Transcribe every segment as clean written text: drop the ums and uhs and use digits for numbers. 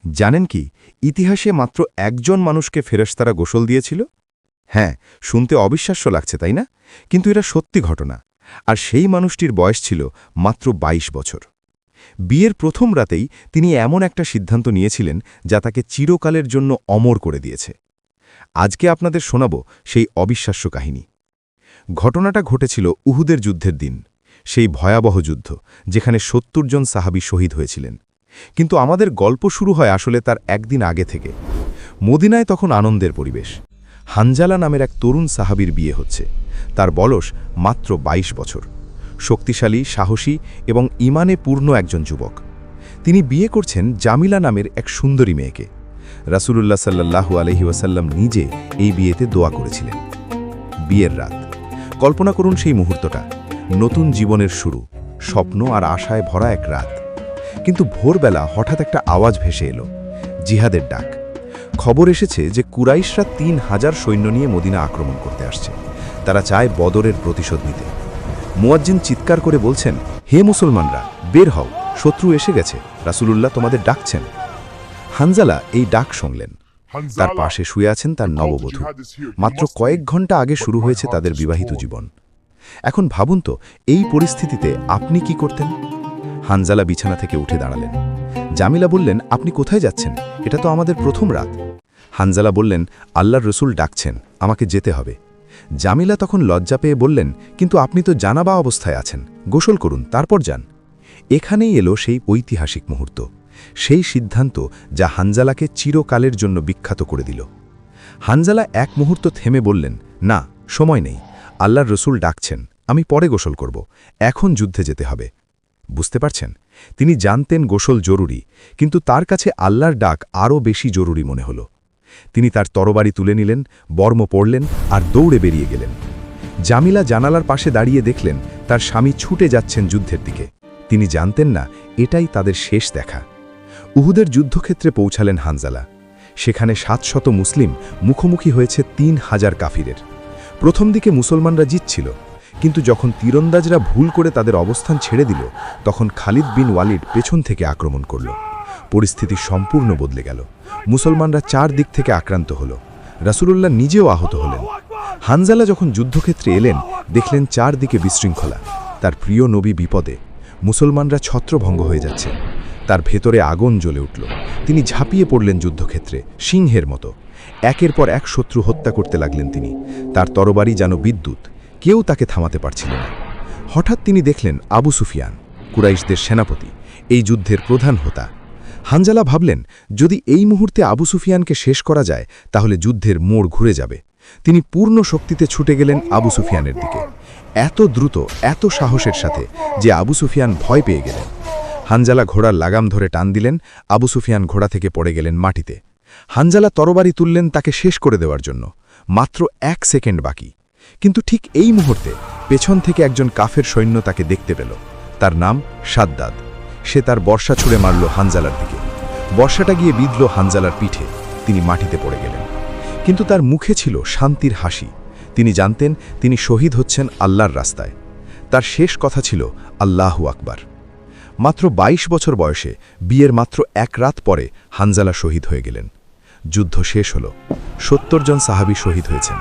জানেন কি ইতিহাসে মাত্র একজন মানুষকে ফেরেশতারা গোসল দিয়েছিল? হ্যাঁ, শুনতে অবিশ্বাস্য লাগছে তাই না? কিন্তু এটা সত্যি ঘটনা। আর সেই মানুষটির বয়স ছিল মাত্র ২২ বছর। বিয়ের প্রথম রাতেই তিনি এমন একটা সিদ্ধান্ত নিয়েছিলেন যা তাকে চিরকালের জন্য অমর করে দিয়েছে। আজকে আপনাদের শোনাব সেই অবিশ্বাস্য কাহিনী। ঘটনাটা ঘটেছিল উহুদের যুদ্ধের দিন, সেই ভয়াবহ যুদ্ধ যেখানে ৭০ জন সাহাবী শহীদ হয়েছিলেন। কিন্তু আমাদের গল্প শুরু হয় আসলে তার একদিন আগে থেকে। মদিনায় তখন আনন্দের পরিবেশ। হানজালা নামের এক তরুণ সাহাবীর বিয়ে হচ্ছে। তার বয়স মাত্র ২২ বছর। শক্তিশালী, সাহসী এবং ঈমানে পূর্ণ একজন যুবক। তিনি বিয়ে করছেন জামিলা নামের এক সুন্দরী মেয়েকে। রাসূলুল্লাহ সাল্লাল্লাহু আলাইহি ওয়াসাল্লাম নিজে এই বিয়েতে দোয়া করেছিলেন। বিয়ের রাত। কল্পনা করুন সেই মুহূর্তটা। নতুন জীবনের শুরু, স্বপ্ন আর আশায় ভরা এক রাত। কিন্তু ভোরবেলা হঠাৎ একটা আওয়াজ ভেসে এলো, জিহাদের ডাক। খবর এসেছে যে কুরাইশরা ৩,০০০ সৈন্য নিয়ে মদিনা আক্রমণ করতে আসছে। তারা চায় বদরের প্রতিশোধ নিতে। মুয়াজ্জিন চিৎকার করে বলছেন, হে মুসলমানরা, বের হও, শত্রু এসে গেছে, রাসূলুল্লাহ তোমাদের ডাকছেন। হানজালা এই ডাক শুনলেন। তার পাশে শুয়ে আছেন তার নববধূ। মাত্র কয়েক ঘন্টা আগে শুরু হয়েছে তাদের বিবাহিত জীবন। এখন ভাবুন তো, এই পরিস্থিতিতে আপনি কি করতেন? হানজালা বিছানা থেকে উঠে দাঁড়ালেন। জামিলা বললেন, আপনি কোথায় যাচ্ছেন? এটা তো আমাদের প্রথম রাত। হানজালা বললেন, আল্লাহর রসুল ডাকছেন, আমাকে যেতে হবে। জামিলা তখন লজ্জা পেয়ে বললেন, কিন্তু আপনি তো জানাবা অবস্থায় আছেন, গোসল করুন, তারপর যান। এখানেই এলো সেই ঐতিহাসিক মুহূর্ত, সেই সিদ্ধান্ত যা হানজালাকে চিরকালের জন্য বিখ্যাত করে দিল। হানজালা এক মুহূর্ত থেমে বললেন, না, সময় নেই, আল্লাহর রসুল ডাকছেন, আমি পরে গোসল করব, এখন যুদ্ধে যেতে হবে। বুঝতে পারছেন, তিনি জানতেন গোসল জরুরি, কিন্তু তার কাছে আল্লাহর ডাক আরও বেশি জরুরি মনে হল। তিনি তার তরবারি তুলে নিলেন, বর্ম পড়লেন আর দৌড়ে বেরিয়ে গেলেন। জামিলা জানালার পাশে দাঁড়িয়ে দেখলেন তার স্বামী ছুটে যাচ্ছেন যুদ্ধের দিকে। তিনি জানতেন না এটাই তাদের শেষ দেখা। উহুদের যুদ্ধক্ষেত্রে পৌঁছালেন হানজালা। সেখানে ৭০০ মুসলিম মুখোমুখি হয়েছে ৩,০০০ কাফিরের। প্রথম দিকে মুসলমানরা জিতছিল, কিন্তু যখন তীরন্দাজরা ভুল করে তাদের অবস্থান ছেড়ে দিল, তখন খালিদ বিন ওয়ালিদ পেছন থেকে আক্রমণ করল। পরিস্থিতি সম্পূর্ণ বদলে গেল। মুসলমানরা ৪ দিক থেকে আক্রান্ত হল। রাসূলুল্লাহ নিজেও আহত হলেন। হানজালা যখন যুদ্ধক্ষেত্রে এলেন, দেখলেন ৪ দিকে বিশৃঙ্খলা। তার প্রিয় নবী বিপদে। মুসলমানরা ছত্রভঙ্গ হয়ে যাচ্ছে। তার ভেতরে আগুন জ্বলে উঠল। তিনি ঝাঁপিয়ে পড়লেন যুদ্ধক্ষেত্রে, সিংহের মতো। একের পর এক শত্রু হত্যা করতে লাগলেন তিনি। তার তরবারি যেন বিদ্যুৎ, কেউ তাকে থামাতে পারছিল না। হঠাৎ তিনি দেখলেন আবু সুফিয়ান, কুরাইশদের সেনাপতি, এই যুদ্ধের প্রধান হোতা। হানজালা ভাবলেন, যদি এই মুহূর্তে আবু সুফিয়ানকে শেষ করা যায় তাহলে যুদ্ধের মোড় ঘুরে যাবে। তিনি পূর্ণ শক্তিতে ছুটে গেলেন আবু সুফিয়ানের দিকে, এত দ্রুত, এত সাহসের সাথে যে আবু সুফিয়ান ভয় পেয়ে গেলেন। হানজালা ঘোড়ার লাগাম ধরে টান দিলেন, আবু সুফিয়ান ঘোড়া থেকে পড়ে গেলেন মাটিতে। হানজালা তরবারি তুললেন তাকে শেষ করে দেওয়ার জন্য। মাত্র ১ সেকেন্ড বাকি। কিন্তু ঠিক এই মুহূর্তে পেছন থেকে একজন কাফের সৈন্য তাকে দেখতে পেল। তার নাম শাদ্দাদ। সে তার বর্ষা ছুঁড়ে মারল হানজালার দিকে। বর্ষাটা গিয়ে বিঁধল হানজালার পিঠে। তিনি মাটিতে পড়ে গেলেন। কিন্তু তার মুখে ছিল শান্তির হাসি। তিনি জানতেন তিনি শহীদ হচ্ছেন আল্লাহর রাস্তায়। তার শেষ কথা ছিল আল্লাহু আকবার। মাত্র ২২ বছর বয়সে, বিয়ের মাত্র ১ রাত পরে হানজালা শহীদ হয়ে গেলেন। যুদ্ধ শেষ হল। ৭০ জন সাহাবী শহীদ হয়েছেন।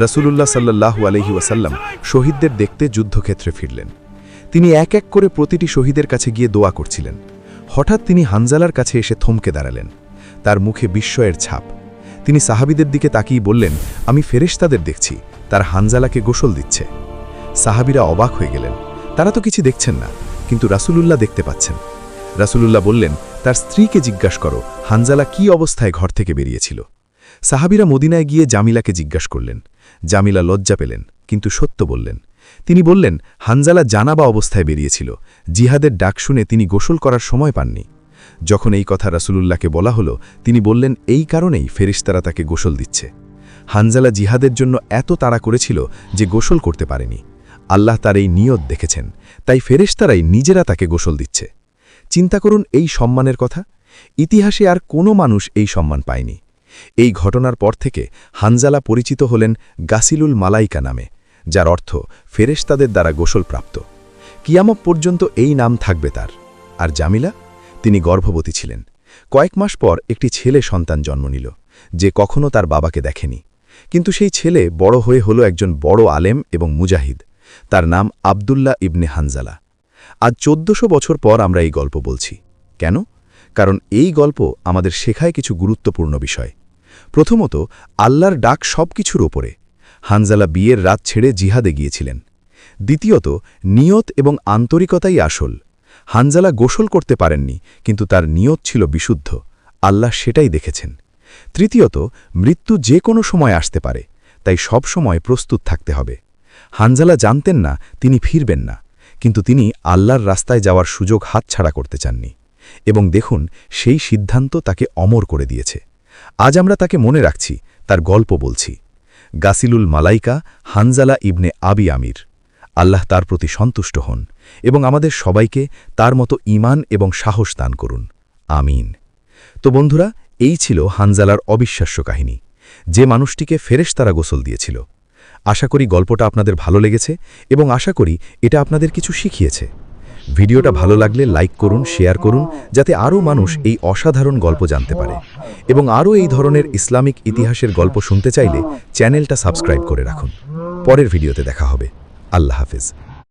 রাসূলুল্লাহ সাল্লাল্লাহু আলাইহি ওয়াসাল্লাম শহীদদের দেখতে যুদ্ধক্ষেত্রে ফিরলেন। তিনি এক এক করে প্রতিটি শহীদের কাছে গিয়ে দোয়া করছিলেন। হঠাৎ তিনি হানজালার কাছে এসে থমকে দাঁড়ালেন। তার মুখে বিস্ময়ের ছাপ। তিনি সাহাবীদের দিকে তাকিয়ে বললেন, আমি ফেরেশতাদের দেখছি, তার হানজালাকে গোসল দিচ্ছে। সাহাবীরা অবাক হয়ে গেলেন। তারা তো কিছু দেখছেন না, কিন্তু রাসূলুল্লাহ দেখতে পাচ্ছেন। রাসূলুল্লাহ বললেন, তার স্ত্রীকে জিজ্ঞাসা করো হানজালা কি অবস্থায় ঘর থেকে বেরিয়েছিল। সাহাবীরা মদিনায় গিয়ে জামিলাকে জিজ্ঞাসা করলেন। জামিলা লজ্জা পেলেন, কিন্তু সত্য বললেন। তিনি বললেন, হানজালা জানাবা অবস্থায় বেরিয়েছিল, জিহাদের ডাক শুনে তিনি গোসল করার সময় পাননি। যখন এই কথা রাসূলুল্লাহকে বলা হলো, তিনি বললেন, এই কারণেই ফেরেশতারা তাকে গোসল দিচ্ছে। হানজালা জিহাদের জন্য এত তাড়া করেছিল যে গোসল করতে পারেনি। আল্লাহ তার এই নিয়ত দেখেছেন, তাই ফেরেশতারাই নিজেরা তাকে গোসল দিচ্ছে। চিন্তা করুন এই সম্মানের কথা। ইতিহাসে আর কোনো মানুষ এই সম্মান পায়নি। এই ঘটনার পর থেকে হানজালা পরিচিত হলেন গাসিলুল মালাইকা নামে, যার অর্থ ফেরেশতাদের দ্বারা গোসল প্রাপ্ত। কিয়ামত পর্যন্ত এই নাম থাকবে তার। আর জামিলা, তিনি গর্ভবতী ছিলেন, কয়েক মাস পর একটি ছেলে সন্তান জন্ম নিল, যে কখনো তার বাবাকে দেখেনি। কিন্তু সেই ছেলে বড় হয়ে হলো একজন বড় আলেম এবং মুজাহিদ। তার নাম আবদুল্লাহ ইবনে হানজালা। আজ 1400 বছর পর আমরা এই গল্প বলছি। কেন? কারণ এই গল্প আমাদের শেখায় কিছু গুরুত্বপূর্ণ বিষয়। প্রথমত, আল্লাহর ডাক সবকিছুর ওপরে। হানজালা বিয়ের রাত ছেড়ে জিহাদে গিয়েছিলেন। দ্বিতীয়ত, নিয়ত এবং আন্তরিকতাই আসল। হানজালা গোসল করতে পারেননি, কিন্তু তার নিয়ত ছিল বিশুদ্ধ। আল্লাহ সেটাই দেখেছেন। তৃতীয়ত, মৃত্যু যে কোনো সময় আসতে পারে, তাই সব সময় প্রস্তুত থাকতে হবে। হানজালা জানতেন না তিনি ফিরবেন না, কিন্তু তিনি আল্লাহর রাস্তায় যাওয়ার সুযোগ হাতছাড়া করতে চাননি। এবং দেখুন, সেই সিদ্ধান্ত তাকে অমর করে দিয়েছে। আজ আমরা তাকে মনে রাখছি, তার গল্প বলছি। গাসিলুল মালাইকা হানজালা ইবনে আবি আমির। আল্লাহ তার প্রতি সন্তুষ্ট হন এবং আমাদের সবাইকে তার মতো ঈমান এবং সাহস দান করুন। আমিন। তো বন্ধুরা, এই ছিল হানজালার অবিশ্বাস্য কাহিনী, যে মানুষটিকে ফেরেশতারা গোসল দিয়েছিল। আশা করি গল্পটা আপনাদের ভালো লেগেছে এবং আশা করি এটা আপনাদের কিছু শিখিয়েছে। ভিডিওটা ভালো লাগলে লাইক করুন, শেয়ার করুন, যাতে আরও মানুষ এই অসাধারণ গল্প জানতে পারে। এবং আরও এই ধরনের ইসলামিক ইতিহাসের গল্প শুনতে চাইলে চ্যানেলটা সাবস্ক্রাইব করে রাখুন। পরের ভিডিওতে দেখা হবে। আল্লাহ হাফেজ।